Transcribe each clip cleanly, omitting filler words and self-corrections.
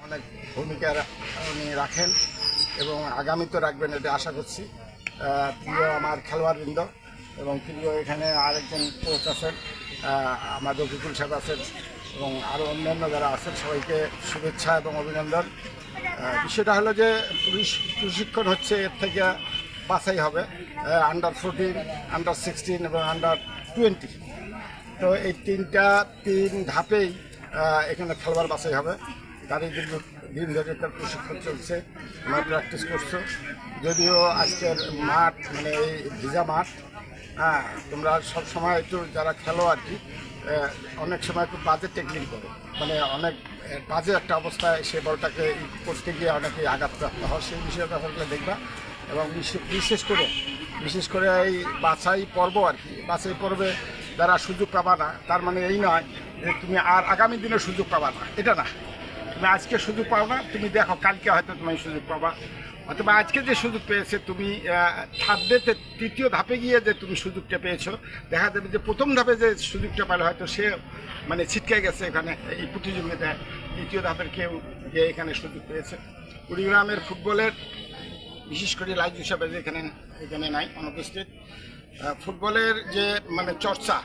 অনেক ভূমিকা উনি রাখেন এবং আগামীতে রাখবেন এটা আশা করছি। প্রিয় আমার খেলোয়াড়বৃন্দ এবং প্রিয় এখানে আরেকজন কোচ আছেন, আমাদের বিপুল সাহেব আছেন এবং আরও অন্যান্য যারা আছেন, সবাইকে শুভেচ্ছা এবং অভিনন্দন। বিষয়টা হলো যে প্রশিক্ষণ হচ্ছে, এর থেকে বাছাই হবে আন্ডার 14, আন্ডার 16 এবং আন্ডার 20। তো এই তিন ধাপেই এখানে খেলোয়াড় বাছাই হবে। তারই দিন ধরে তার প্রশিক্ষণ চলছে, আমরা প্র্যাকটিস করছো। যদিও আজকের মাঠ মানে এই ভিজা মাঠ, তোমরা সব সময় একটু যারা খেলো আর কি, অনেক সময় একটু বাজে টেকনিক করে, মানে অনেক বাজে একটা অবস্থায় সে বলটাকে করতে গিয়ে অনেকেই আঘাতপ্রাপ্ত হয়। সেই বিষয়টা থাকলে দেখবা। এবং বিশেষ করে এই বাছাই পর্ব আর কি, বাছাই পর্বে যারা সুযোগ পাবা না, তার মানে এই নয় যে তুমি আর আগামী দিনে সুযোগ পাবা না, এটা না। তুমি আজকে সুযোগ পাও না, তুমি দেখো কালকে হয়তো তুমি সুযোগ পাবা, অথবা আজকে যে সুযোগ পেয়েছে তুমি তৃতীয় ধাপে গিয়ে যে তুমি সুযোগটা পেয়েছো, দেখা যাবে যে প্রথম ধাপে যে সুযোগটা পেলে হয়তো সে মানে ছিটকে গেছে এখানে এই প্রতিযোগিতায়, তৃতীয় ধাপের কেউ গিয়ে এখানে সুযোগ পেয়েছে। কুড়িগ্রামের ফুটবলের বিশেষ করে লাইভ হিসাবে যে এখানে নাই, অনুপস্থিত। ফুটবলের যে মানে চর্চা,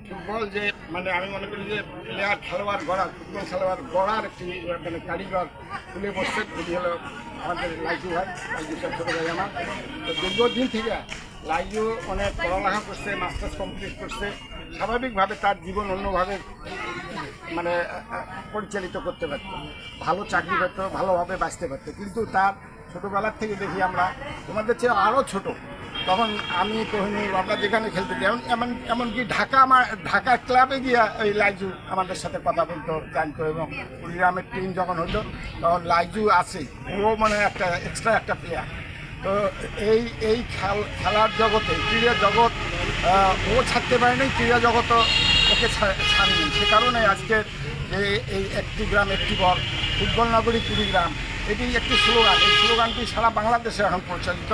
ফুটবল যে মানে আমি মনে করি যে প্লেয়ার খেলোয়াড় গড়া, ফুটবল খেলোয়াড় গড়ার একটি মানে কারিগর তুলে বসছেন, উনি হলো আমাদের লাইজু ভাই, লাইজু সাহেব ছোটো ভাই আমার। তো দীর্ঘদিন থেকে লাইজু অনেক পড়ালেখা করছে, মাস্টার্স কমপ্লিট করছে, স্বাভাবিকভাবে তার জীবন অন্যভাবে মানে পরিচালিত করতে পারত, ভালো চাকরি করত, ভালোভাবে বাঁচতে পারত। কিন্তু তার ছোটোবেলার থেকে দেখি আমরা তোমাদের চেয়ে আরও ছোট, তখন আমি তখনই আমরা যেখানে খেলতে যাই, এমনকি ঢাকা ক্লাবে গিয়ে ওই লাইজু আমাদের সাথে কথা বলতো, জানতো। এবং কুড়িগ্রামের টিম যখন হলো তখন লাইজু আছে, ও মানে একটা এক্সট্রা একটা প্লেয়ার। তো এই খেলার জগতে, ক্রীড়া জগৎ ও ছাড়তে পারেনি, ক্রীড়া জগৎও ওকে ছাড়েনি। সে কারণে আজকের যে এই একটি গ্রাম একটি বল, ফুটবল নগরী কুড়িগ্রাম, এটি একটি স্লোগান। এই স্লোগানটি সারা বাংলাদেশে এখন প্রচারিত।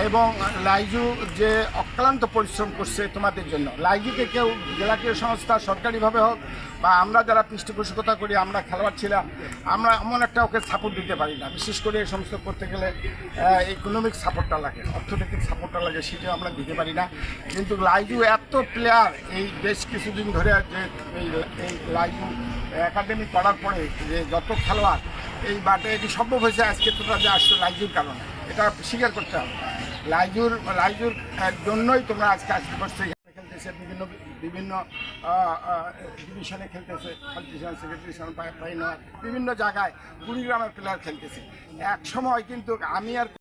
এবং লাইজু যে অক্লান্ত পরিশ্রম করছে তোমাদের জন্য, লাইজুকে কেউ জেলা ক্রীড়া সংস্থা সরকারিভাবে হোক বা আমরা যারা পৃষ্ঠপোষকতা করি, আমরা খেলোয়াড় ছিলাম, আমরা এমন একটা ওকে সাপোর্ট দিতে পারি না। বিশেষ করে এই সমস্ত করতে গেলে ইকোনমিক সাপোর্টটা লাগে, অর্থনৈতিক সাপোর্টটা লাগে, সেটাও আমরা দিতে পারি না। কিন্তু লাইজু এত প্লেয়ার এই বেশ কিছুদিন ধরে যে এই লাইজু একাডেমি করার পরে যে যত খেলোয়াড় এই বাটে, এটি সম্ভব হয়েছে আজকে তোমরা যে আসছো লাইজুর কারণে, এটা স্বীকার করতে হবে। লাইজুর জন্যই তোমরা আজকে আসতে পারছো, এখানে খেলতেছে, বিভিন্ন ডিভিশনে খেলতেছে, first division, second division, final, বিভিন্ন জায়গায় কুড়িগ্রামের প্লেয়ার খেলতেছে। এক সময় কিন্তু আমি আর